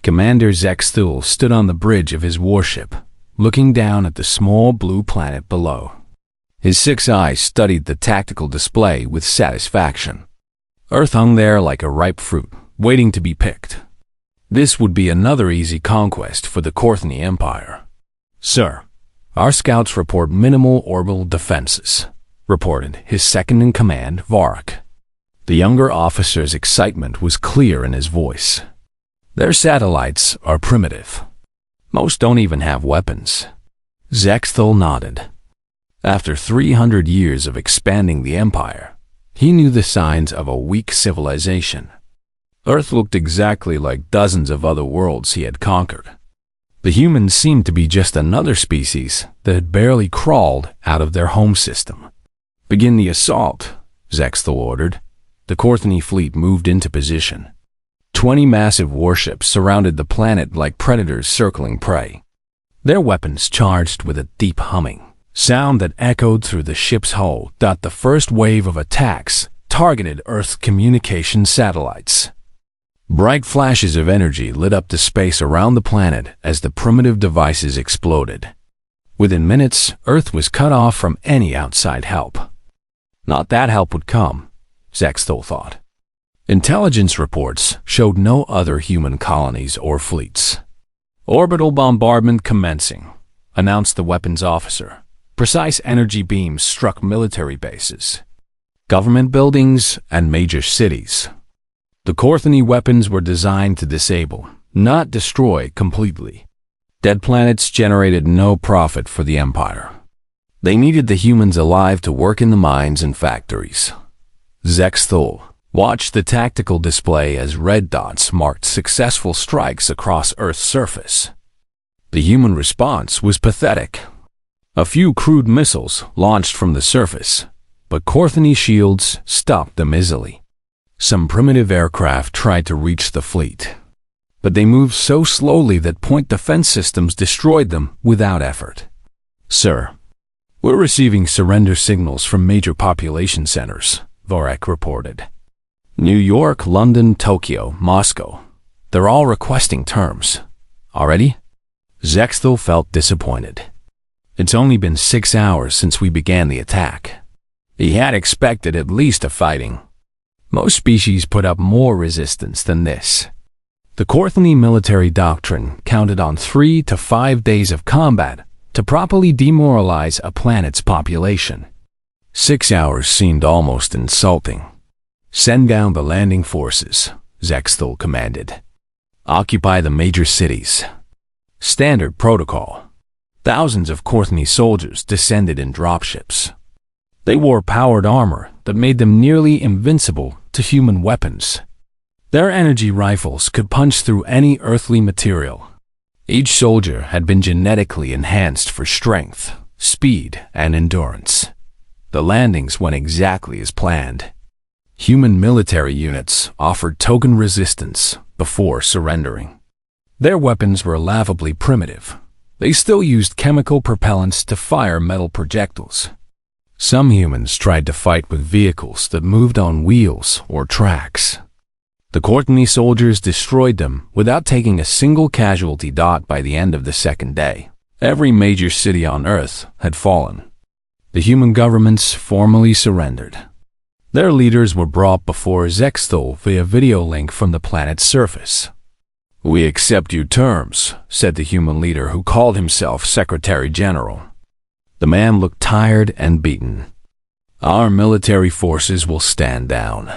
Commander Zexthul stood on the bridge of his warship, looking down at the small blue planet below. His 6 eyes studied the tactical display with satisfaction. Earth hung there like a ripe fruit, waiting to be picked. This would be another easy conquest for the Korthani Empire. "Sir, our scouts report minimal orbital defenses," reported his second-in-command, Varric. The younger officer's excitement was clear in his voice. "Their satellites are primitive. Most don't even have weapons." Zexthul nodded. After 300 years of expanding the Empire, he knew the signs of a weak civilization. Earth looked exactly like dozens of other worlds he had conquered. The humans seemed to be just another species that had barely crawled out of their home system. "Begin the assault," Zexthul ordered. The Korthani fleet moved into position. 20 massive warships surrounded the planet like predators circling prey. Their weapons charged with a deep humming sound that echoed through the ship's hull. The first wave of attacks targeted Earth's communication satellites. Bright flashes of energy lit up the space around the planet as the primitive devices exploded. Within minutes, Earth was cut off from any outside help. Not that help would come, Zexthul thought. Intelligence reports showed no other human colonies or fleets. "Orbital bombardment commencing," announced the weapons officer. Precise energy beams struck military bases, government buildings, and major cities. The Korthani weapons were designed to disable, not destroy completely. Dead planets generated no profit for the Empire. They needed the humans alive to work in the mines and factories. Zexthul watched the tactical display as red dots marked successful strikes across Earth's surface. The human response was pathetic. A few crude missiles launched from the surface, but Korthani shields stopped them easily. Some primitive aircraft tried to reach the fleet, but they moved so slowly that point defense systems destroyed them without effort. "Sir, we're receiving surrender signals from major population centers," Varric reported. "New York, London, Tokyo, Moscow. They're all requesting terms. Already?" Zexthul felt disappointed. It's only been 6 hours since we began the attack. He had expected at least a fighting. Most species put up more resistance than this. The Korthani military doctrine counted on 3 to 5 days of combat to properly demoralize a planet's population. 6 hours seemed almost insulting. "Send down the landing forces," Zexthul commanded. "Occupy the major cities." Standard protocol. Thousands of Korthani soldiers descended in dropships. They wore powered armor that made them nearly invincible to human weapons. Their energy rifles could punch through any earthly material. Each soldier had been genetically enhanced for strength, speed, and endurance. The landings went exactly as planned. Human military units offered token resistance before surrendering. Their weapons were laughably primitive. They still used chemical propellants to fire metal projectiles. Some humans tried to fight with vehicles that moved on wheels or tracks. The Korthani soldiers destroyed them without taking a single casualty. By the end of the second day, every major city on Earth had fallen. The human governments formally surrendered. Their leaders were brought before Zexthul via video link from the planet's surface. "We accept your terms," said the human leader who called himself Secretary General. The man looked tired and beaten. "Our military forces will stand down.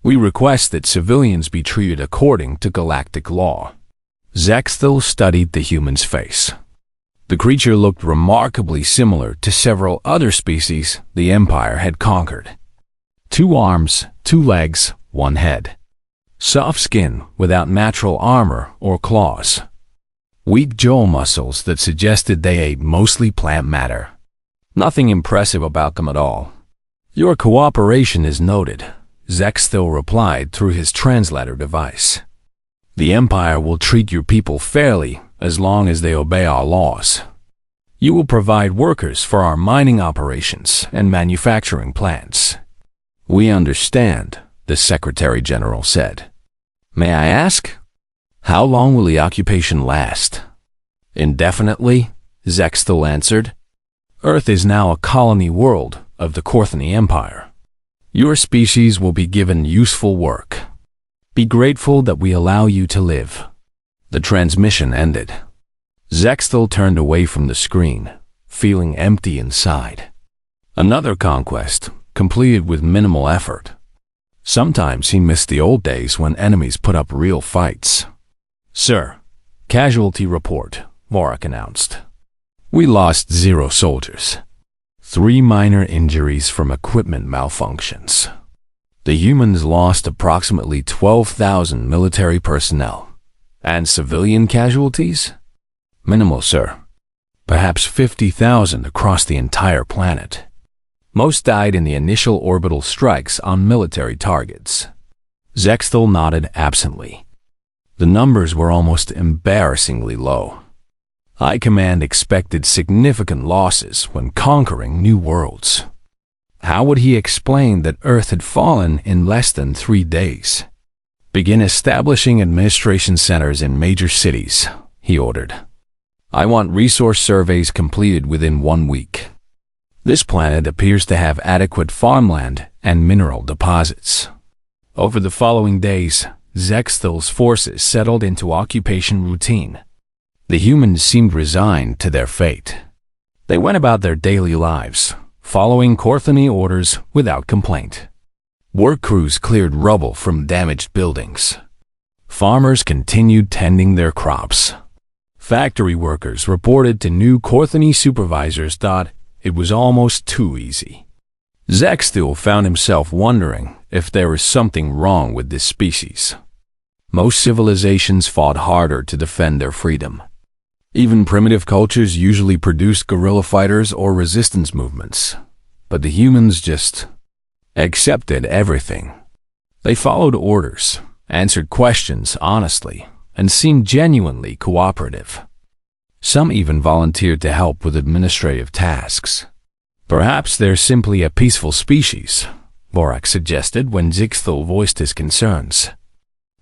We request that civilians be treated according to galactic law." Zexthul studied the human's face. The creature looked remarkably similar to several other species the Empire had conquered. 2 arms, 2 legs, 1 head. Soft skin without natural armor or claws. Weak jaw muscles that suggested they ate mostly plant matter. Nothing impressive about them at all. "Your cooperation is noted," Zexthul replied through his translator device. "The Empire will treat your people fairly as long as they obey our laws. You will provide workers for our mining operations and manufacturing plants." "We understand," the Secretary General said. "May I ask?" How long will the occupation last? Indefinitely, Zexthel answered. Earth is now a colony world of the Korthony Empire. Your species will be given useful work. Be grateful that we allow you to live. The transmission ended. Zexthel turned away from the screen, feeling empty inside. Another conquest, completed with minimal effort. Sometimes he missed the old days when enemies put up real fights. Sir, casualty report, Vorak announced. We lost 0 soldiers. 3 minor injuries from equipment malfunctions. The humans lost approximately 12,000 military personnel. And civilian casualties? Minimal, sir. Perhaps 50,000 across the entire planet. Most died in the initial orbital strikes on military targets. Zexthel nodded absently. The numbers were almost embarrassingly low. High Command expected significant losses when conquering new worlds. How would he explain that Earth had fallen in less than 3 days? Begin establishing administration centers in major cities, he ordered. I want resource surveys completed within 1 week. This planet appears to have adequate farmland and mineral deposits. Over the following days, Zexthel's forces settled into occupation routine. The humans seemed resigned to their fate. They went about their daily lives, following Korthony orders without complaint. Work crews cleared rubble from damaged buildings. Farmers continued tending their crops. Factory workers reported to new Korthony supervisors that it was almost too easy. Zexthel found himself wondering if there was something wrong with this species. Most civilizations fought harder to defend their freedom. Even primitive cultures usually produced guerrilla fighters or resistance movements. But the humans just accepted everything. They followed orders, answered questions honestly, and seemed genuinely cooperative. Some even volunteered to help with administrative tasks. Perhaps they're simply a peaceful species, Vorak suggested when Zexthel voiced his concerns.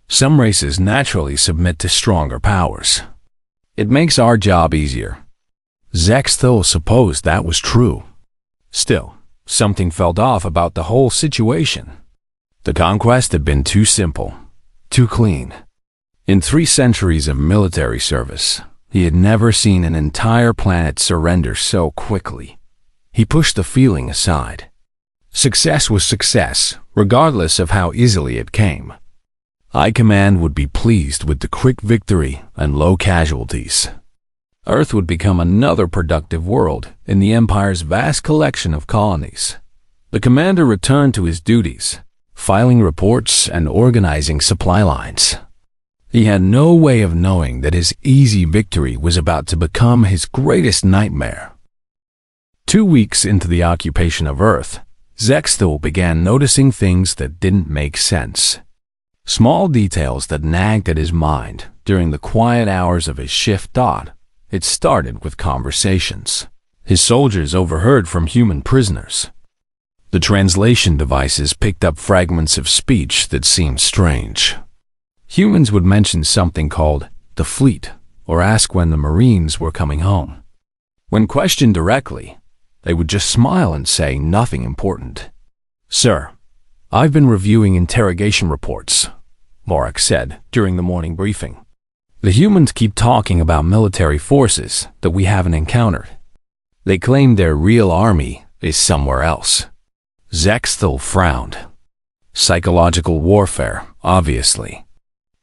Some races naturally submit to stronger powers. It makes our job easier. Zexthel supposed that was true. Still, something felt off about the whole situation. The conquest had been too simple, too clean. In 3 centuries of military service, he had never seen an entire planet surrender so quickly. He pushed the feeling aside. Success was success, regardless of how easily it came. High Command would be pleased with the quick victory and low casualties. Earth would become another productive world in the Empire's vast collection of colonies. The commander returned to his duties, filing reports and organizing supply lines. He had no way of knowing that his easy victory was about to become his greatest nightmare. 2 weeks into the occupation of Earth, Zexthel began noticing things that didn't make sense. Small details that nagged at his mind during the quiet hours of his shift. It started with conversations. His soldiers overheard from human prisoners. The translation devices picked up fragments of speech that seemed strange. Humans would mention something called the fleet or ask when the Marines were coming home. When questioned directly, they would just smile and say nothing important. Sir, I've been reviewing interrogation reports, Vorak said during the morning briefing. The humans keep talking about military forces that we haven't encountered. They claim their real army is somewhere else. Zexthel frowned. Psychological warfare, obviously.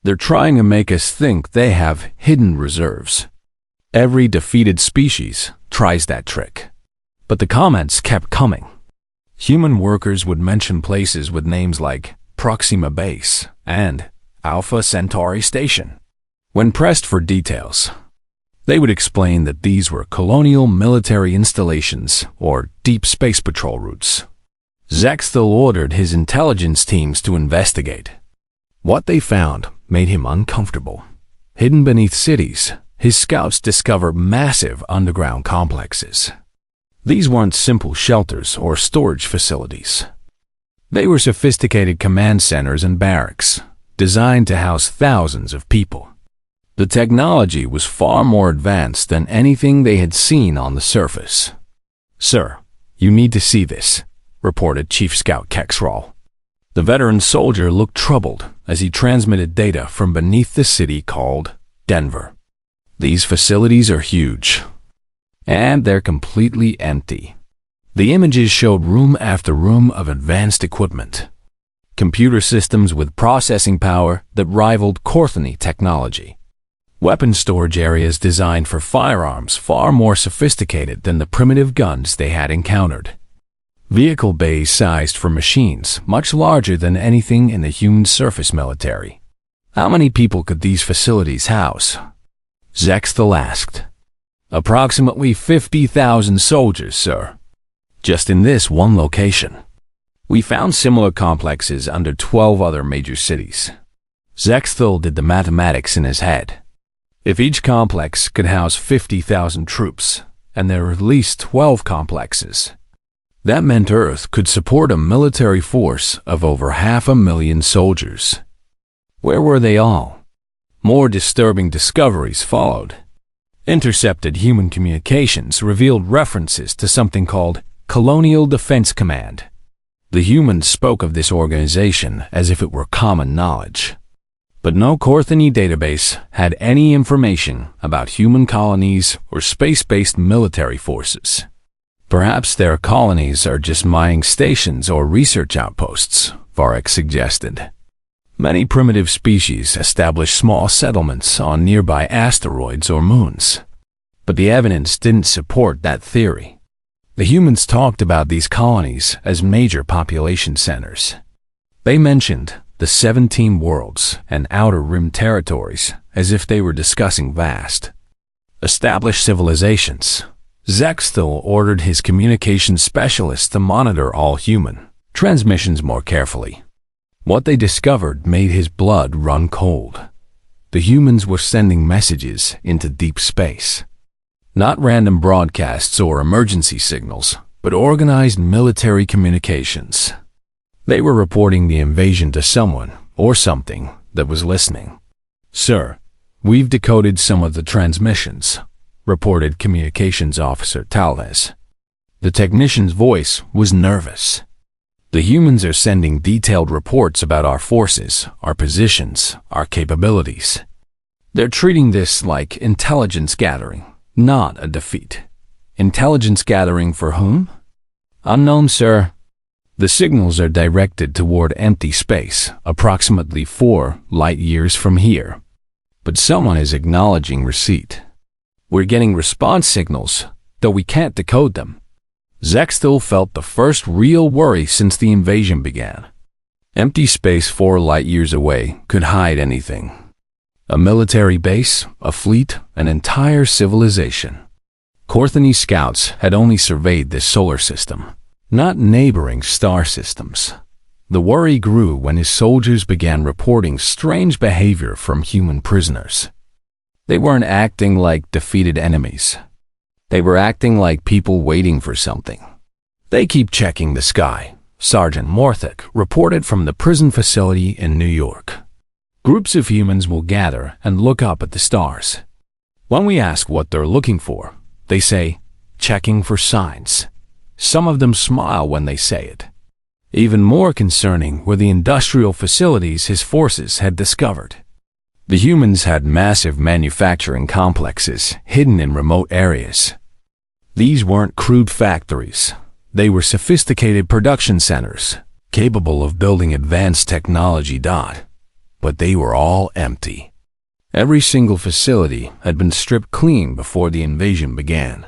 They're trying to make us think they have hidden reserves. Every defeated species tries that trick. But the comments kept coming. Human workers would mention places with names like Proxima Base and Alpha Centauri Station. When pressed for details, they would explain that these were colonial military installations or deep space patrol routes. Zexthel ordered his intelligence teams to investigate. What they found made him uncomfortable. Hidden beneath cities, his scouts discovered massive underground complexes. These weren't simple shelters or storage facilities. They were sophisticated command centers and barracks, designed to house thousands of people. The technology was far more advanced than anything they had seen on the surface. "Sir, you need to see this," reported Chief Scout Kexrall. The veteran soldier looked troubled as he transmitted data from beneath the city called Denver. "These facilities are huge, and they're completely empty." The images showed room after room of advanced equipment, computer systems with processing power that rivaled Corthony technology, weapon storage areas designed for firearms far more sophisticated than the primitive guns they had encountered, vehicle bays sized for machines much larger than anything in the human surface military. How many people could these facilities house? Zexthal asked. "Approximately 50,000 soldiers, sir. Just in this one location. We found similar complexes under 12 other major cities." Zexthal did the mathematics in his head. If each complex could house 50,000 troops, and there were at least 12 complexes, that meant Earth could support a military force of over 500,000 soldiers. Where were they all? More disturbing discoveries followed. Intercepted human communications revealed references to something called Colonial Defense Command. The humans spoke of this organization as if it were common knowledge. But no Corthony database had any information about human colonies or space-based military forces. "Perhaps their colonies are just mining stations or research outposts," Varric suggested. "Many primitive species establish small settlements on nearby asteroids or moons." But the evidence didn't support that theory. The humans talked about these colonies as major population centers. They mentioned the 17 worlds and outer rim territories as if they were discussing vast, established civilizations. Zexthal ordered his communications specialists to monitor all human transmissions more carefully. What they discovered made his blood run cold. The humans were sending messages into deep space. Not random broadcasts or emergency signals, but organized military communications. They were reporting the invasion to someone or something that was listening. "Sir, we've decoded some of the transmissions," reported Communications Officer Talvez. The technician's voice was nervous. "The humans are sending detailed reports about our forces, our positions, our capabilities. They're treating this like intelligence gathering, not a defeat." "Intelligence gathering for whom?" "Unknown, sir. The signals are directed toward empty space, approximately 4 light years from here. But someone is acknowledging receipt. We're getting response signals, though we can't decode them." Zexthal felt the first real worry since the invasion began. Empty space 4 light years away could hide anything. A military base, a fleet, an entire civilization. Corthony scouts had only surveyed this solar system, not neighboring star systems. The worry grew when his soldiers began reporting strange behavior from human prisoners. They weren't acting like defeated enemies. They were acting like people waiting for something. "They keep checking the sky," Sergeant Morthick reported from the prison facility in New York. "Groups of humans will gather and look up at the stars. When we ask what they're looking for, they say, 'Checking for signs.' Some of them smile when they say it." Even more concerning were the industrial facilities his forces had discovered. The humans had massive manufacturing complexes hidden in remote areas. These weren't crude factories. They were sophisticated production centers, capable of building advanced technology. But they were all empty. Every single facility had been stripped clean before the invasion began.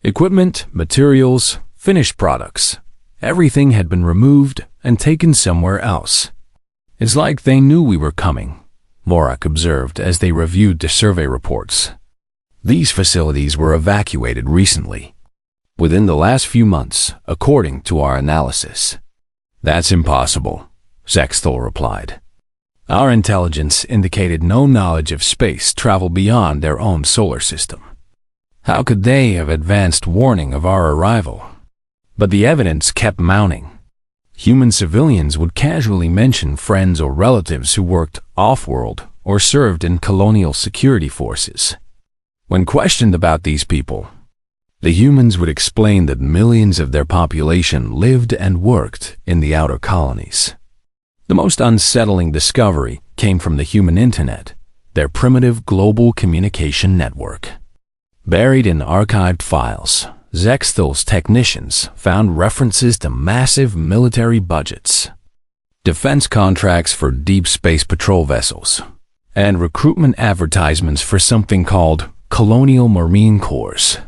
Equipment, materials, finished products, everything had been removed and taken somewhere else. "It's like they knew we were coming," Vorak observed as they reviewed the survey reports. "These facilities were evacuated recently, within the last few months, according to our analysis." "That's impossible," Zexthal replied. "Our intelligence indicated no knowledge of space travel beyond their own solar system. How could they have advanced warning of our arrival?" But the evidence kept mounting. Human civilians would casually mention friends or relatives who worked off-world or served in colonial security forces. When questioned about these people, the humans would explain that millions of their population lived and worked in the outer colonies. The most unsettling discovery came from the human internet, their primitive global communication network. Buried in archived files, Zexthel's technicians found references to massive military budgets, defense contracts for deep space patrol vessels, and recruitment advertisements for something called Colonial Marine Corps.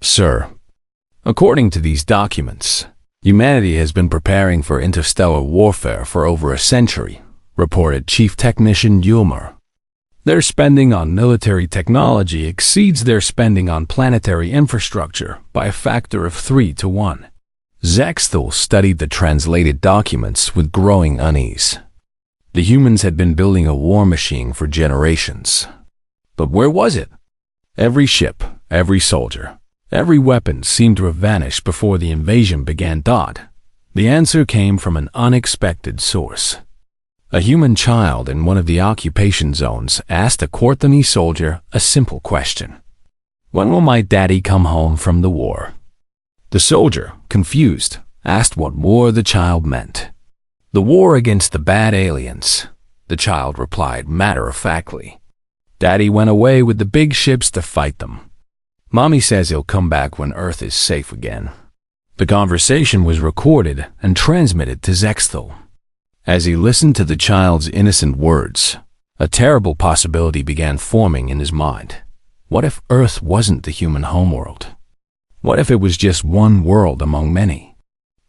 Sir, according to these documents, humanity has been preparing for interstellar warfare for over a century, reported Chief Technician Yulmer. Their spending on military technology exceeds their spending on planetary infrastructure by a factor of 3 to 1. Zexthel studied the translated documents with growing unease. The humans had been building a war machine for generations. But where was it? Every ship, every soldier, every weapon seemed to have vanished before the invasion began. The answer came from an unexpected source. A human child in one of the occupation zones asked a Korthani soldier a simple question. "When will my daddy come home from the war?" The soldier, confused, asked what war the child meant. "The war against the bad aliens," the child replied matter-of-factly. "Daddy went away with the big ships to fight them. Mommy says he'll come back when Earth is safe again." The conversation was recorded and transmitted to Zexthel. As he listened to the child's innocent words, a terrible possibility began forming in his mind. What if Earth wasn't the human homeworld? What if it was just one world among many?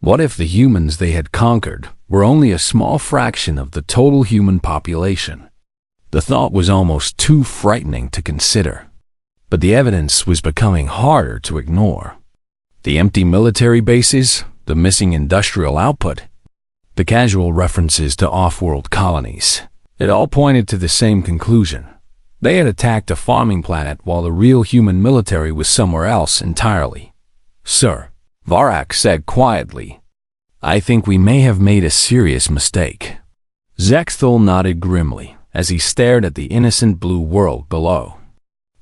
What if the humans they had conquered were only a small fraction of the total human population? The thought was almost too frightening to consider. But the evidence was becoming harder to ignore. The empty military bases, the missing industrial output, the casual references to off-world colonies. It all pointed to the same conclusion. They had attacked a farming planet while the real human military was somewhere else entirely. "Sir," Varak said quietly, "I think we may have made a serious mistake." Zexthel nodded grimly as he stared at the innocent blue world below.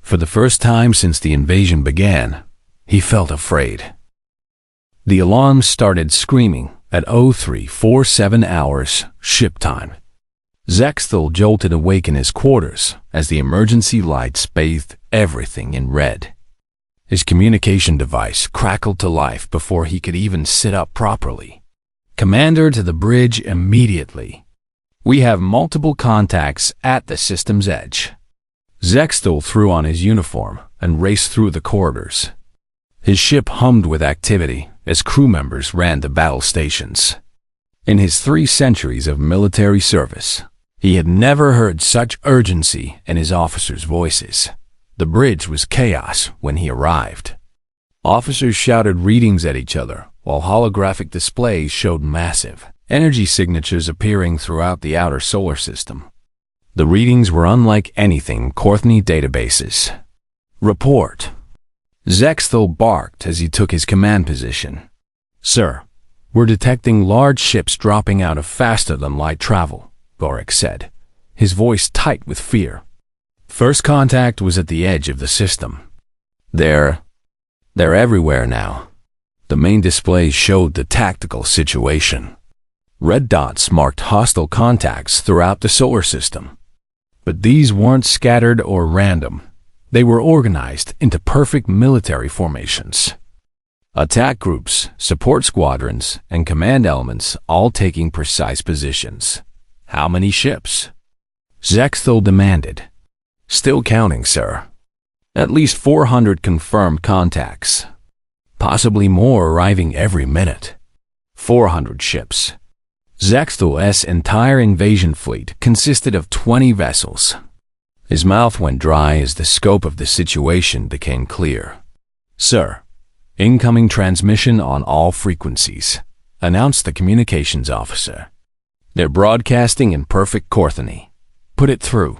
For the first time since the invasion began, he felt afraid. The alarm started screaming at 0347 hours ship time. Zexthel jolted awake in his quarters as the emergency lights bathed everything in red. His communication device crackled to life before he could even sit up properly. "Commander to the bridge immediately. We have multiple contacts at the system's edge." Zexthel threw on his uniform and raced through the corridors. His ship hummed with activity as crew members ran to battle stations. In his 3 centuries of military service, he had never heard such urgency in his officers' voices. The bridge was chaos when he arrived. Officers shouted readings at each other, while holographic displays showed massive energy signatures appearing throughout the outer solar system. The readings were unlike anything Korthani databases. "Report." Zexthel barked as he took his command position. "Sir, we're detecting large ships dropping out of faster-than-light travel," Gorik said, his voice tight with fear. First contact was at the edge of the system. They're everywhere now." The main display showed the tactical situation. Red dots marked hostile contacts throughout the solar system. But these weren't scattered or random. They were organized into perfect military formations. Attack groups, support squadrons, and command elements all taking precise positions. "How many ships?" Zexthel demanded. "Still counting, sir. At least 400 confirmed contacts. Possibly more arriving every minute. 400 ships." Zexthel's entire invasion fleet consisted of 20 vessels. His mouth went dry as the scope of the situation became clear. "Sir, incoming transmission on all frequencies," announced the communications officer. "They're broadcasting in perfect Korthani. Put it through."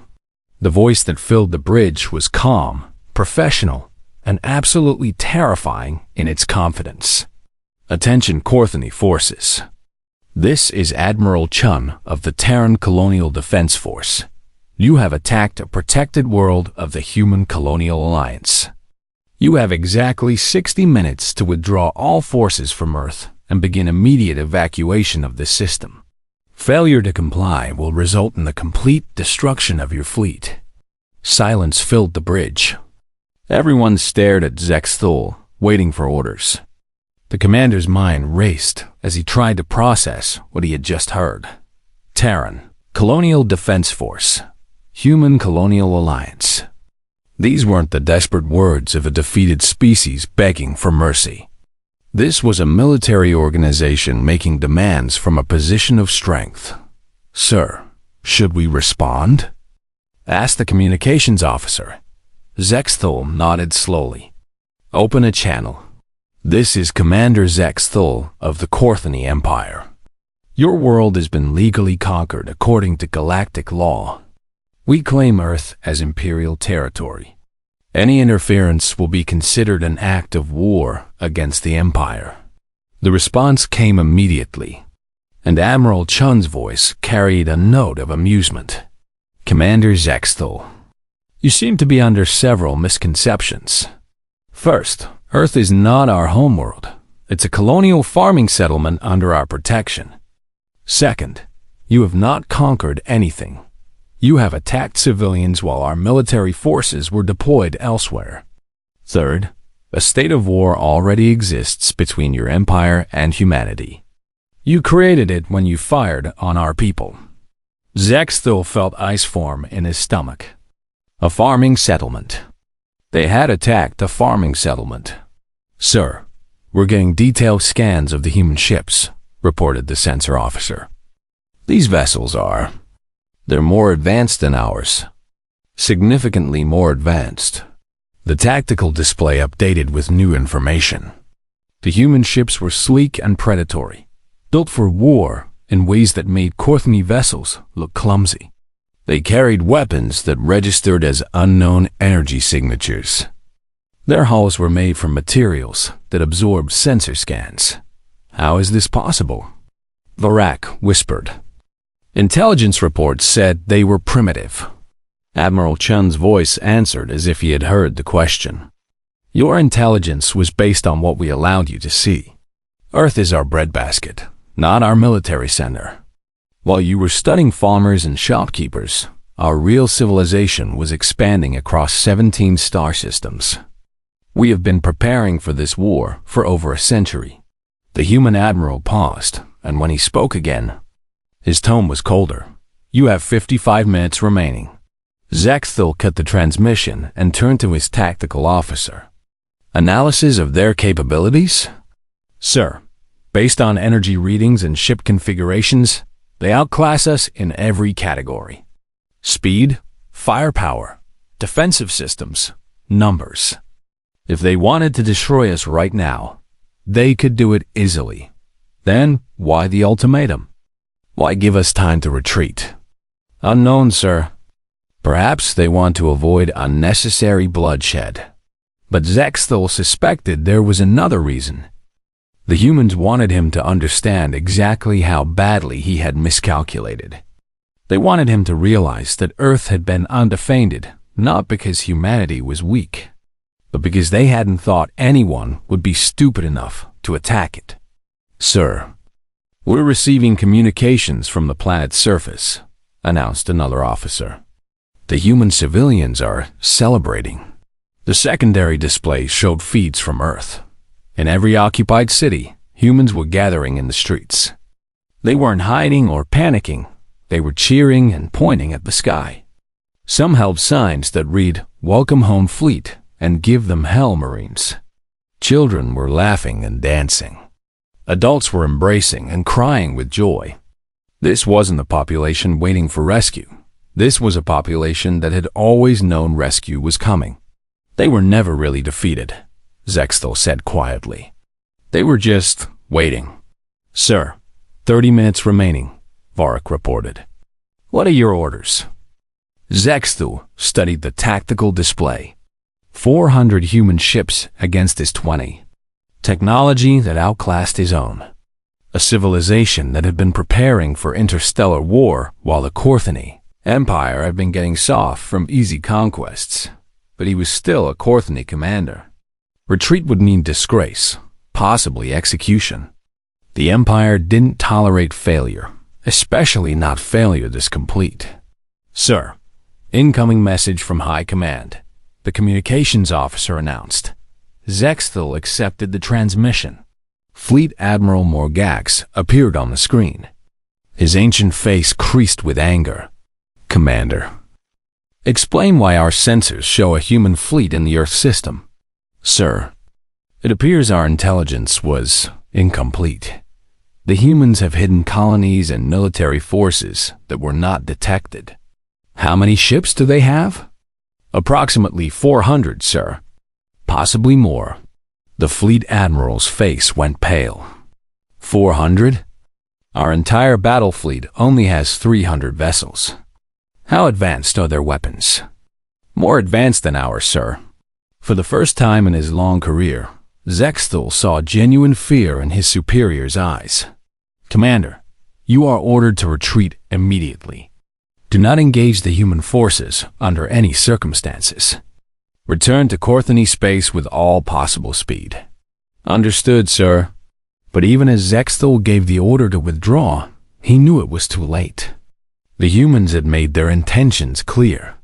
The voice that filled the bridge was calm, professional, and absolutely terrifying in its confidence. "Attention Korthani forces. This is Admiral Chun of the Terran Colonial Defense Force. You have attacked a protected world of the Human Colonial Alliance. You have exactly 60 minutes to withdraw all forces from Earth and begin immediate evacuation of this system. Failure to comply will result in the complete destruction of your fleet. Silence filled the bridge. Everyone stared at Zexthul, waiting for orders. The commander's mind raced as he tried to process what he had just heard. Terran, Colonial Defense Force, Human Colonial Alliance. These weren't the desperate words of a defeated species begging for mercy. This was a military organization making demands from a position of strength. "Sir, should we respond?" asked the communications officer. Zexthul nodded slowly. "Open a channel. This is Commander Zexthul of the Korthani Empire. Your world has been legally conquered according to galactic law. We claim Earth as Imperial territory. Any interference will be considered an act of war against the Empire." The response came immediately, and Admiral Chun's voice carried a note of amusement. "Commander Zexthul, you seem to be under several misconceptions. First, Earth is not our homeworld. It's a colonial farming settlement under our protection. Second, you have not conquered anything. You have attacked civilians while our military forces were deployed elsewhere. Third, a state of war already exists between your empire and humanity. You created it when you fired on our people." Zexthul felt ice form in his stomach. A farming settlement. They had attacked a farming settlement. "Sir, we're getting detailed scans of the human ships," reported the sensor officer. "These vessels they're more advanced than ours. Significantly more advanced." The tactical display updated with new information. The human ships were sleek and predatory, built for war in ways that made Korthani vessels look clumsy. They carried weapons that registered as unknown energy signatures. Their hulls were made from materials that absorbed sensor scans. "How is this possible?" Varak whispered. "Intelligence reports said they were primitive." Admiral Chun's voice answered as if he had heard the question. "Your intelligence was based on what we allowed you to see. Earth is our breadbasket, not our military center. While you were studying farmers and shopkeepers, our real civilization was expanding across 17 star systems. We have been preparing for this war for over a century." The human admiral paused, and when he spoke again, his tone was colder. "You have 55 minutes remaining." Zexthul cut the transmission and turned to his tactical officer. "Analysis of their capabilities?" "Sir, based on energy readings and ship configurations, they outclass us in every category. Speed, firepower, defensive systems, numbers. If they wanted to destroy us right now, they could do it easily. Then why the ultimatum? Why give us time to retreat?" "Unknown, sir. Perhaps they want to avoid unnecessary bloodshed." But Zexthul suspected there was another reason. The humans wanted him to understand exactly how badly he had miscalculated. They wanted him to realize that Earth had been undefended, not because humanity was weak, but because they hadn't thought anyone would be stupid enough to attack it. "Sir, we're receiving communications from the planet's surface," announced another officer. "The human civilians are celebrating." The secondary display showed feeds from Earth. In every occupied city, humans were gathering in the streets. They weren't hiding or panicking. They were cheering and pointing at the sky. Some held signs that read, "Welcome home fleet," and "Give them hell, Marines." Children were laughing and dancing. Adults were embracing and crying with joy. This wasn't a population waiting for rescue. This was a population that had always known rescue was coming. They were never really defeated, Zexthul said quietly. They were just waiting. "Sir, 30 minutes remaining," Varak reported. "What are your orders?" Zexthul studied the tactical display. 400 human ships against his 20. Technology that outclassed his own. A civilization that had been preparing for interstellar war while the Korthani, Empire had been getting soft from easy conquests, but he was still a Courtney commander. Retreat would mean disgrace, possibly execution. The Empire didn't tolerate failure, especially not failure this complete. "Sir, incoming message from High Command," the communications officer announced. Zexthel accepted the transmission. Fleet Admiral Morgax appeared on the screen. His ancient face creased with anger. "Commander, explain why our sensors show a human fleet in the Earth system." "Sir, it appears our intelligence was incomplete. The humans have hidden colonies and military forces that were not detected." "How many ships do they have?" "Approximately 400, sir. Possibly more." The fleet admiral's face went pale. 400? Our entire battle fleet only has 300 vessels. How advanced are their weapons? More advanced than ours, sir. For the first time in his long career, Zexthel saw genuine fear in his superior's eyes. "Commander, you are ordered to retreat immediately. Do not engage the human forces under any circumstances. Return to Courtney space with all possible speed." "Understood, sir." But even as Zexthel gave the order to withdraw, he knew it was too late. The humans had made their intentions clear.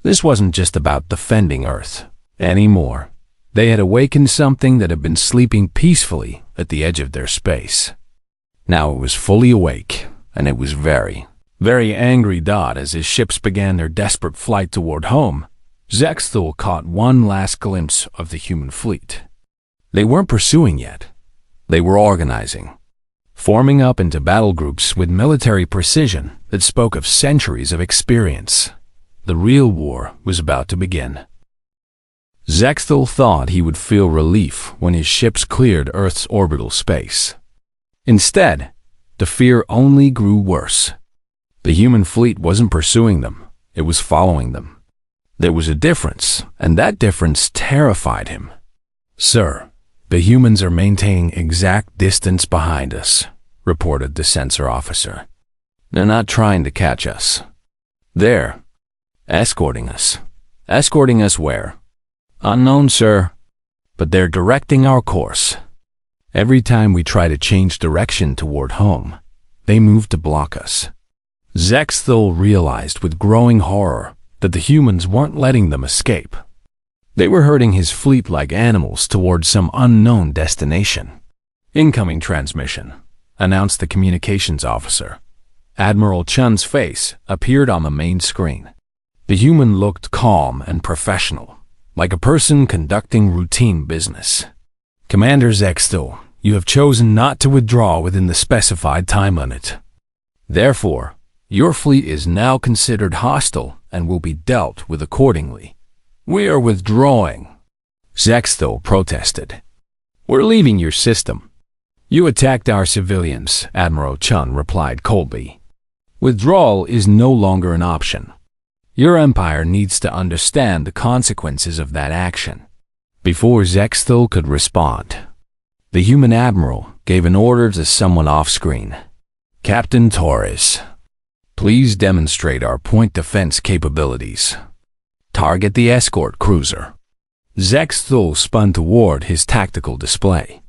This wasn't just about defending Earth anymore. They had awakened something that had been sleeping peacefully at the edge of their space. Now it was fully awake, and it was very angry. As his ships began their desperate flight toward home, Zexthel caught one last glimpse of the human fleet. They weren't pursuing yet. They were organizing, forming up into battle groups with military precision that spoke of centuries of experience. The real war was about to begin. Zexthel thought he would feel relief when his ships cleared Earth's orbital space. Instead, the fear only grew worse. The human fleet wasn't pursuing them, it was following them. There was a difference, and that difference terrified him. "Sir, the humans are maintaining exact distance behind us," reported the sensor officer. "They're not trying to catch us. They're escorting us." "Escorting us where?" "Unknown, sir. But they're directing our course. Every time we try to change direction toward home, they move to block us." Zexthel realized with growing horror that the humans weren't letting them escape. They were herding his fleet like animals toward some unknown destination. "Incoming transmission," announced the communications officer. Admiral Chun's face appeared on the main screen. The human looked calm and professional, like a person conducting routine business. "Commander Zexthel, you have chosen not to withdraw within the specified time limit. Therefore, your fleet is now considered hostile and will be dealt with accordingly." "We are withdrawing," Zexthel protested. "We're leaving your system." "You attacked our civilians," Admiral Chun replied coldly. "Withdrawal is no longer an option. Your empire needs to understand the consequences of that action." Before Zexthel could respond, the human admiral gave an order to someone off-screen. "Captain Torres, please demonstrate our point defense capabilities. Target the escort cruiser." Zexthel spun toward his tactical display.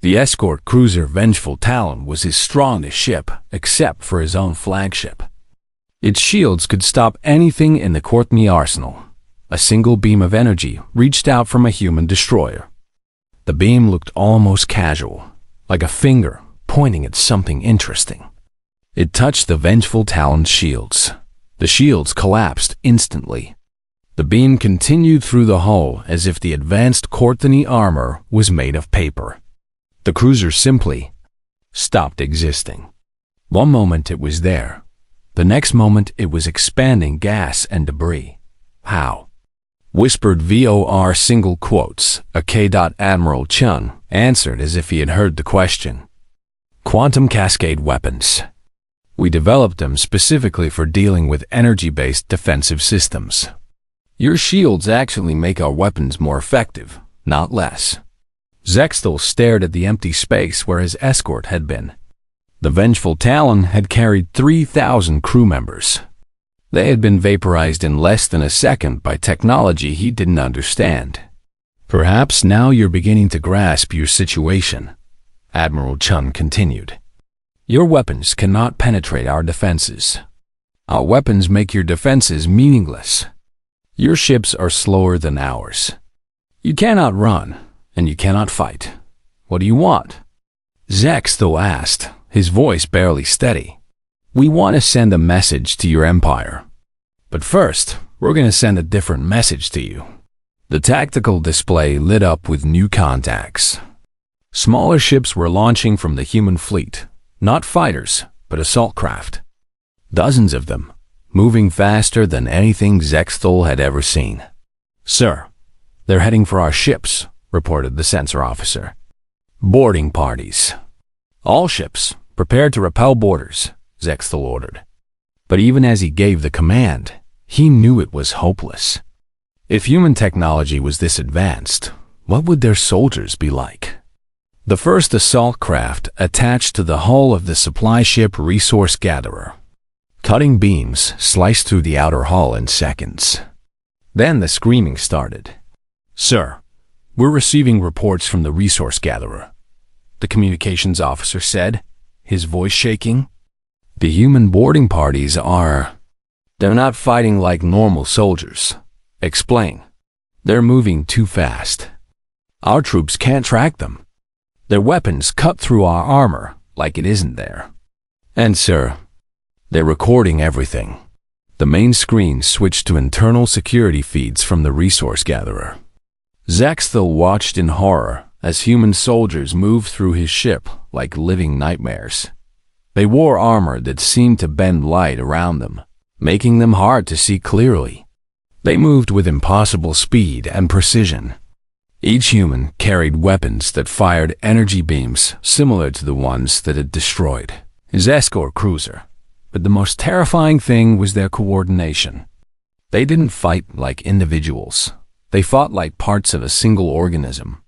The escort cruiser Vengeful Talon was his strongest ship, except for his own flagship. Its shields could stop anything in the Courtney arsenal. A single beam of energy reached out from a human destroyer. The beam looked almost casual, like a finger pointing at something interesting. It touched the Vengeful Talon's shields. The shields collapsed instantly. The beam continued through the hull as if the advanced Courtney armor was made of paper. The cruiser simply stopped existing. One moment it was there. The next moment it was expanding gas and debris. "How?" whispered VOR single quotes. A K. Admiral Chun answered as if he had heard the question. "Quantum cascade weapons. We developed them specifically for dealing with energy-based defensive systems. Your shields actually make our weapons more effective, not less." Zexthel stared at the empty space where his escort had been. The Vengeful Talon had carried 3,000 crew members. They had been vaporized in less than a second by technology he didn't understand. Perhaps now you're beginning to grasp your situation, Admiral Chun continued. Your weapons cannot penetrate our defenses. Our weapons make your defenses meaningless. Your ships are slower than ours. You cannot run, and you cannot fight. What do you want? Zexthel asked, his voice barely steady. We want to send a message to your empire. But first, we're going to send a different message to you. The tactical display lit up with new contacts. Smaller ships were launching from the human fleet, not fighters, but assault craft. Dozens of them, moving faster than anything Zexthel had ever seen. Sir, they're heading for our ships, reported the sensor officer. Boarding parties. All ships, prepare to repel boarders, Zexthel ordered. But even as he gave the command, he knew it was hopeless. If human technology was this advanced, what would their soldiers be like? The first assault craft attached to the hull of the supply ship Resource Gatherer. Cutting beams sliced through the outer hull in seconds. Then the screaming started. Sir, we're receiving reports from the Resource Gatherer, the communications officer said, his voice shaking. The human boarding parties are... They're not fighting like normal soldiers. Explain. They're moving too fast. Our troops can't track them. Their weapons cut through our armor like it isn't there. And sir, they're recording everything. The main screen switched to internal security feeds from the Resource Gatherer. Zexthel watched in horror as human soldiers moved through his ship like living nightmares. They wore armor that seemed to bend light around them, making them hard to see clearly. They moved with impossible speed and precision. Each human carried weapons that fired energy beams similar to the ones that had destroyed his escort cruiser. But the most terrifying thing was their coordination. They didn't fight like individuals. They fought like parts of a single organism.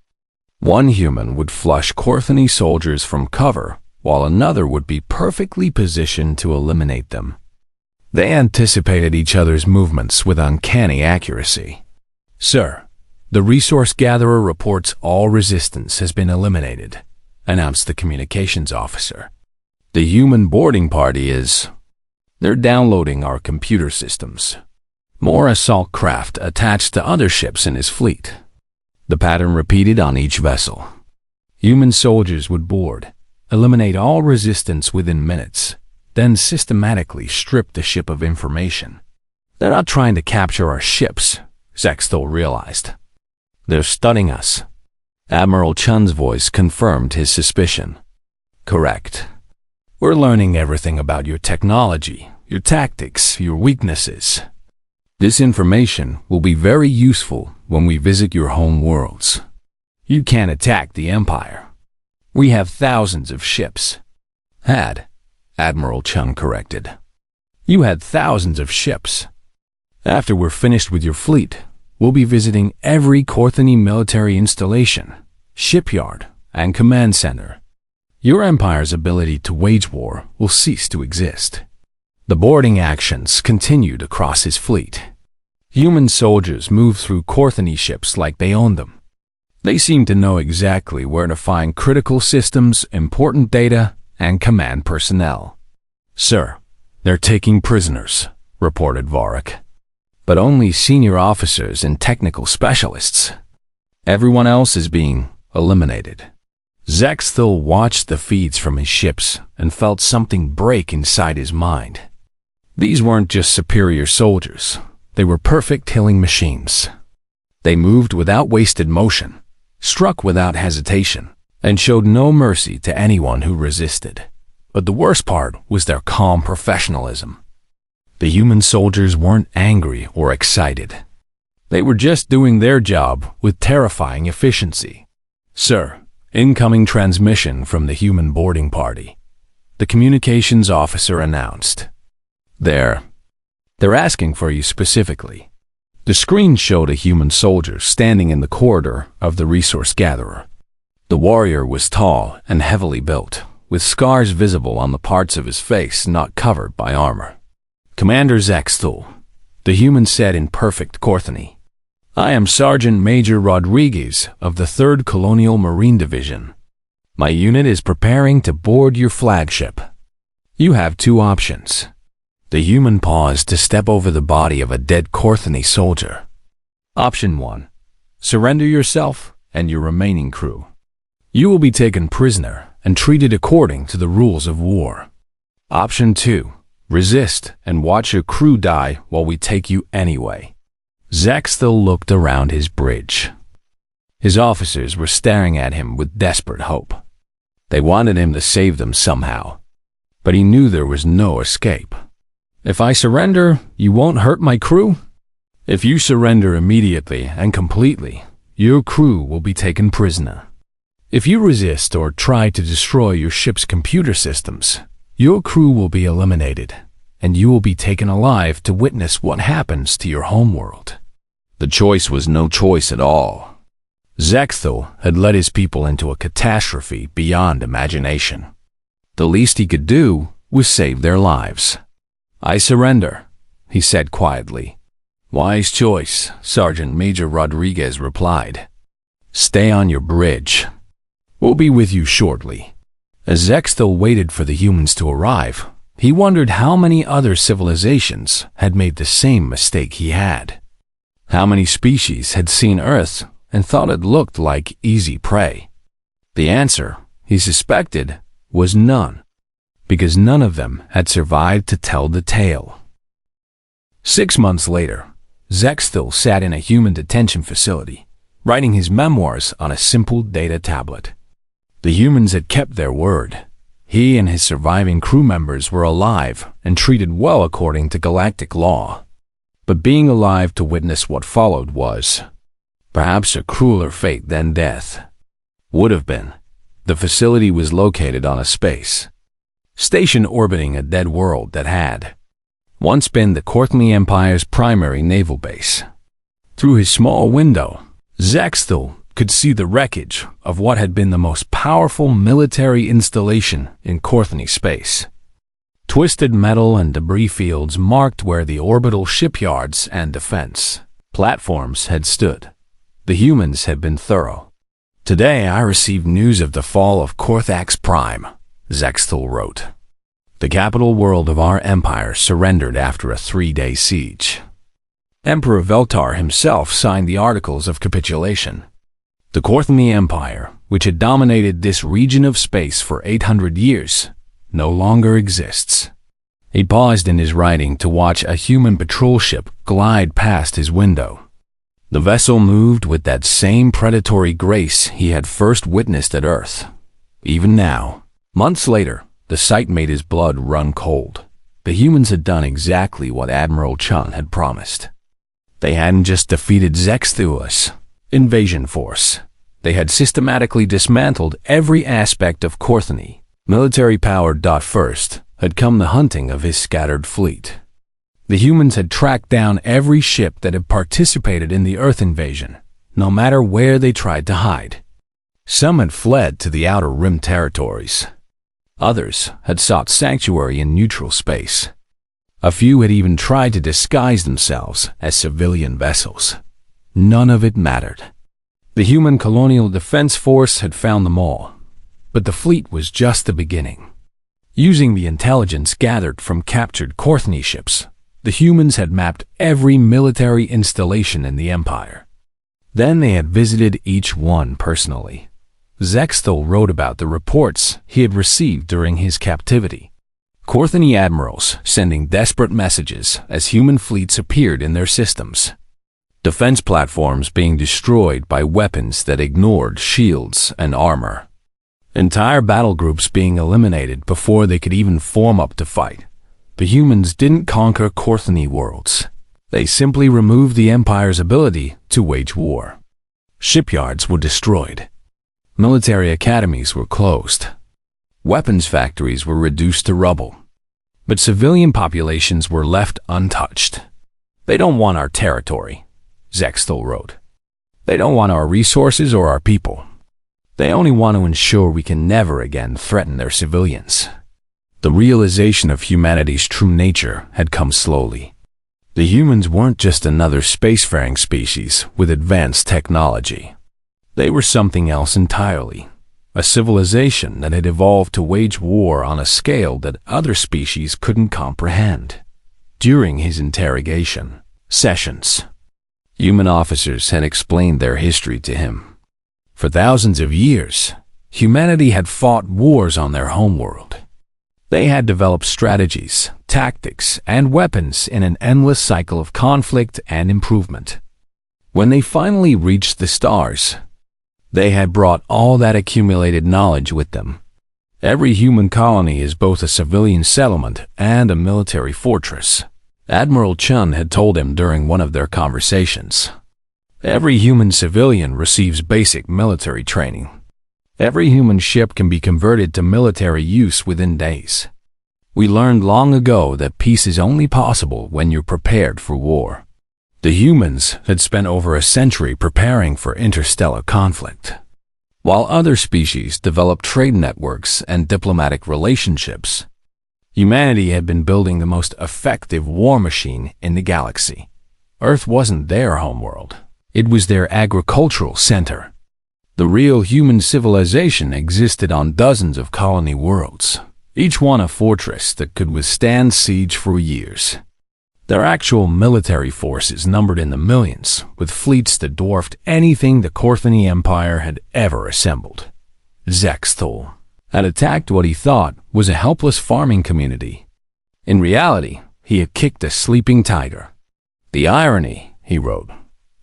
One human would flush Korthani soldiers from cover, while another would be perfectly positioned to eliminate them. They anticipated each other's movements with uncanny accuracy. Sir, the Resource Gatherer reports all resistance has been eliminated, announced the communications officer. The human boarding party is... They're downloading our computer systems. More assault craft attached to other ships in his fleet. The pattern repeated on each vessel. Human soldiers would board, eliminate all resistance within minutes, then systematically strip the ship of information. They're not trying to capture our ships, Zexthel realized. They're stunning us. Admiral Chun's voice confirmed his suspicion. Correct. We're learning everything about your technology, your tactics, your weaknesses. This information will be very useful when we visit your home worlds. You can't attack the Empire. We have thousands of ships. Had, Admiral Chun corrected. You had thousands of ships. After we're finished with your fleet, we'll be visiting every Korthani military installation, shipyard, and command center. Your empire's ability to wage war will cease to exist. The boarding actions continued across his fleet. Human soldiers moved through Korthani ships like they owned them. They seemed to know exactly where to find critical systems, important data, and command personnel. Sir, they're taking prisoners, reported Varric. But only senior officers and technical specialists. Everyone else is being eliminated. Zexthel watched the feeds from his ships and felt something break inside his mind. These weren't just superior soldiers. They were perfect killing machines. They moved without wasted motion, struck without hesitation, and showed no mercy to anyone who resisted. But the worst part was their calm professionalism. The human soldiers weren't angry or excited. They were just doing their job with terrifying efficiency. Sir, incoming transmission from the human boarding party, the communications officer announced. They're asking for you specifically. The screen showed a human soldier standing in the corridor of the Resource Gatherer. The warrior was tall and heavily built, with scars visible on the parts of his face not covered by armor. Commander Zexthul, the human said in perfect Corthony. I am Sergeant Major Rodriguez of the 3rd Colonial Marine Division. My unit is preparing to board your flagship. You have 2 options. The human paused to step over the body of a dead Corthony soldier. Option 1. Surrender yourself and your remaining crew. You will be taken prisoner and treated according to the rules of war. Option 2. Resist and watch your crew die while we take you anyway. Zexthul looked around his bridge. His officers were staring at him with desperate hope. They wanted him to save them somehow, but he knew there was no escape. If I surrender, you won't hurt my crew? If you surrender immediately and completely, your crew will be taken prisoner. If you resist or try to destroy your ship's computer systems, your crew will be eliminated, and you will be taken alive to witness what happens to your homeworld. The choice was no choice at all. Zexthul had led his people into a catastrophe beyond imagination. The least he could do was save their lives. I surrender, he said quietly. Wise choice, Sergeant Major Rodriguez replied. Stay on your bridge. We'll be with you shortly. As Zexthul waited for the humans to arrive, he wondered how many other civilizations had made the same mistake he had. How many species had seen Earth and thought it looked like easy prey? The answer, he suspected, was none, because none of them had survived to tell the tale. 6 months later, Zexthul sat in a human detention facility, writing his memoirs on a simple data tablet. The humans had kept their word. He and his surviving crew members were alive and treated well according to galactic law. But being alive to witness what followed was, perhaps, a crueler fate than death. Would have been. The facility was located on a space station orbiting a dead world that had once been the Corthony Empire's primary naval base. Through his small window, Zexthul could see the wreckage of what had been the most powerful military installation in Corthony space. Twisted metal and debris fields marked where the orbital shipyards and defense platforms had stood. The humans had been thorough. Today I received news of the fall of Korthax Prime, Zexthul wrote. The capital world of our empire surrendered after a 3-day siege. Emperor Veltar himself signed the Articles of Capitulation. The Corthony Empire, which had dominated this region of space for 800 years, no longer exists. He paused in his writing to watch a human patrol ship glide past his window. The vessel moved with that same predatory grace he had first witnessed at Earth. Even now, months later, the sight made his blood run cold. The humans had done exactly what Admiral Chun had promised. They hadn't just defeated Zexthul's invasion force. They had systematically dismantled every aspect of Corthony. Military power. First had come the hunting of his scattered fleet. The humans had tracked down every ship that had participated in the Earth invasion, no matter where they tried to hide. Some had fled to the Outer Rim territories. Others had sought sanctuary in neutral space. A few had even tried to disguise themselves as civilian vessels. None of it mattered. The human colonial defense force had found them all, but the fleet was just the beginning. Using the intelligence gathered from captured Corthony ships, the humans had mapped every military installation in the Empire. Then they had visited each one personally. Zexthul wrote about the reports he had received during his captivity. Corthony admirals sending desperate messages as human fleets appeared in their systems. Defense platforms being destroyed by weapons that ignored shields and armor. Entire battle groups being eliminated before they could even form up to fight. The humans didn't conquer Corthony worlds. They simply removed the Empire's ability to wage war. Shipyards were destroyed. Military academies were closed. Weapons factories were reduced to rubble. But civilian populations were left untouched. They don't want our territory, Zexthul wrote. They don't want our resources or our people. They only want to ensure we can never again threaten their civilians. The realization of humanity's true nature had come slowly. The humans weren't just another spacefaring species with advanced technology. They were something else entirely, a civilization that had evolved to wage war on a scale that other species couldn't comprehend. During his interrogation sessions, human officers had explained their history to him. For thousands of years, humanity had fought wars on their homeworld. They had developed strategies, tactics, and weapons in an endless cycle of conflict and improvement. When they finally reached the stars, they had brought all that accumulated knowledge with them. Every human colony is both a civilian settlement and a military fortress, Admiral Chun had told him during one of their conversations. Every human civilian receives basic military training. Every human ship can be converted to military use within days. We learned long ago that peace is only possible when you're prepared for war. The humans had spent over a century preparing for interstellar conflict. While other species developed trade networks and diplomatic relationships, humanity had been building the most effective war machine in the galaxy. Earth wasn't their homeworld. It was their agricultural center. The real human civilization existed on dozens of colony worlds, each one a fortress that could withstand siege for years. Their actual military forces numbered in the millions, with fleets that dwarfed anything the Korthani Empire had ever assembled. Zexthul had attacked what he thought was a helpless farming community. In reality, he had kicked a sleeping tiger. The irony, he wrote,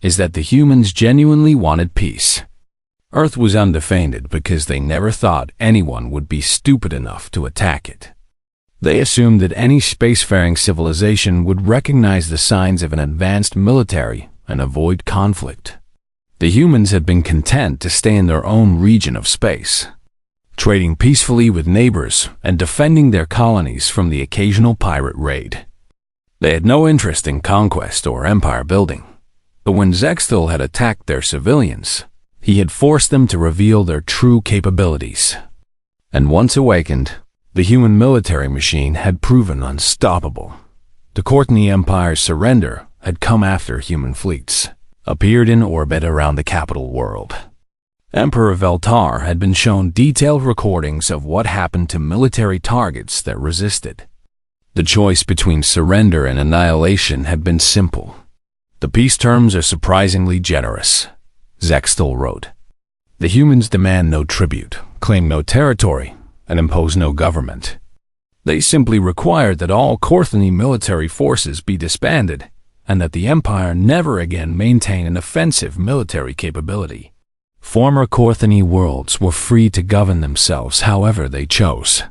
is that the humans genuinely wanted peace. Earth was undefended because they never thought anyone would be stupid enough to attack it. They assumed that any spacefaring civilization would recognize the signs of an advanced military and avoid conflict. The humans had been content to stay in their own region of space, trading peacefully with neighbors and defending their colonies from the occasional pirate raid. They had no interest in conquest or empire building. But when Zexthul had attacked their civilians, he had forced them to reveal their true capabilities. And once awakened, the human military machine had proven unstoppable. The Korthani Empire's surrender had come after human fleets appeared in orbit around the capital world. Emperor Veltar had been shown detailed recordings of what happened to military targets that resisted. The choice between surrender and annihilation had been simple. The peace terms are surprisingly generous, Zexthul wrote. The humans demand no tribute, claim no territory, and impose no government. They simply required that all Korthani military forces be disbanded, and that the Empire never again maintain an offensive military capability. Former Korthani worlds were free to govern themselves however they chose.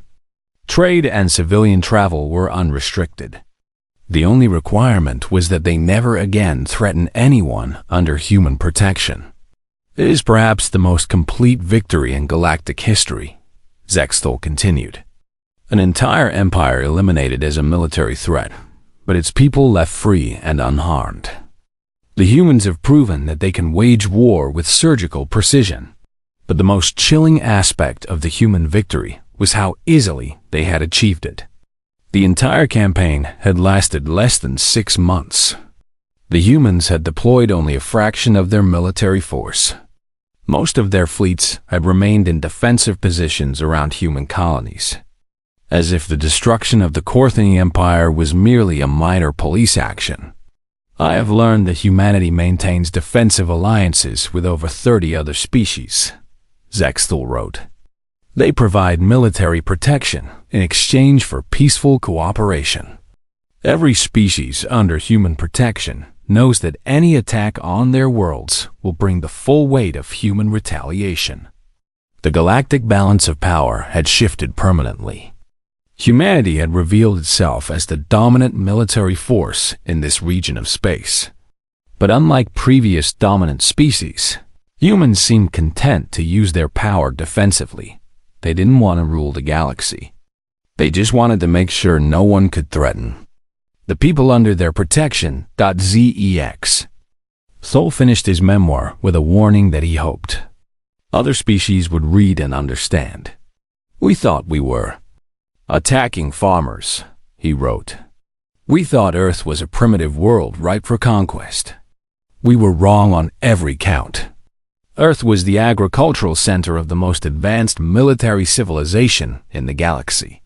Trade and civilian travel were unrestricted. The only requirement was that they never again threaten anyone under human protection. It is perhaps the most complete victory in galactic history, Zexthul continued. An entire empire eliminated as a military threat, but its people left free and unharmed. The humans have proven that they can wage war with surgical precision. But the most chilling aspect of the human victory was how easily they had achieved it. The entire campaign had lasted less than 6 months. The humans had deployed only a fraction of their military force. Most of their fleets had remained in defensive positions around human colonies, as if the destruction of the Korthani Empire was merely a minor police action. I have learned that humanity maintains defensive alliances with over 30 other species, Zexthul wrote. They provide military protection in exchange for peaceful cooperation. Every species under human protection knows that any attack on their worlds will bring the full weight of human retaliation. The galactic balance of power had shifted permanently. Humanity had revealed itself as the dominant military force in this region of space. But unlike previous dominant species, humans seemed content to use their power defensively. They didn't want to rule the galaxy. They just wanted to make sure no one could threaten the people under their protection. Zex. Thol finished his memoir with a warning that he hoped other species would read and understand. We thought we were "Attacking farmers," he wrote. "We thought Earth was a primitive world ripe for conquest. We were wrong on every count. Earth was the agricultural center of the most advanced military civilization in the galaxy.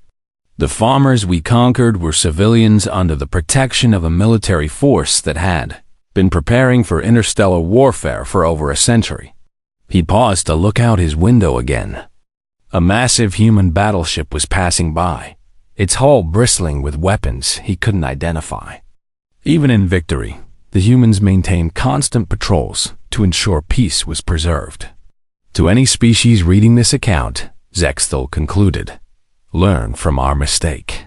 The farmers we conquered were civilians under the protection of a military force that had been preparing for interstellar warfare for over a century." He paused to look out his window again. A massive human battleship was passing by, its hull bristling with weapons he couldn't identify. Even in victory, the humans maintained constant patrols to ensure peace was preserved. To any species reading this account, Zexthal concluded, "Learn from our mistake.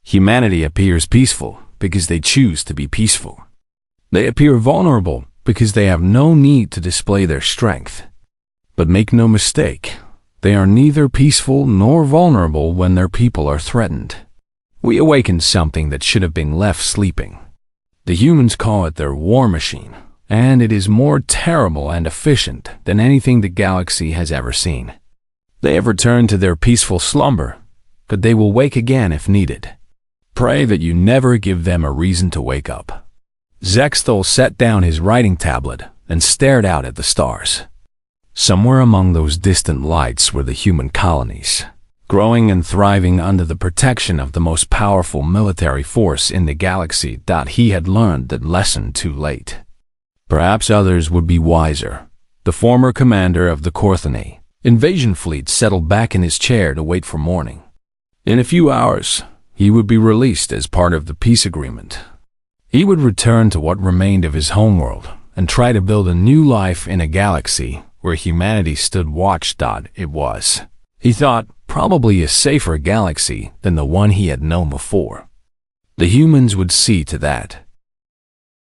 Humanity appears peaceful because they choose to be peaceful. They appear vulnerable because they have no need to display their strength. But make no mistake, they are neither peaceful nor vulnerable when their people are threatened. We awakened something that should have been left sleeping. The humans call it their war machine, and it is more terrible and efficient than anything the galaxy has ever seen. They have returned to their peaceful slumber, but they will wake again if needed. Pray that you never give them a reason to wake up." Zexthal set down his writing tablet and stared out at the stars. Somewhere among those distant lights were the human colonies, growing and thriving under the protection of the most powerful military force in the galaxy. He had learned that lesson too late. Perhaps others would be wiser. The former commander of the Corthony invasion fleet settled back in his chair to wait for morning. In a few hours, he would be released as part of the peace agreement. He would return to what remained of his homeworld and try to build a new life in a galaxy where humanity stood watch. It was, he thought, probably a safer galaxy than the one he had known before. The humans would see to that.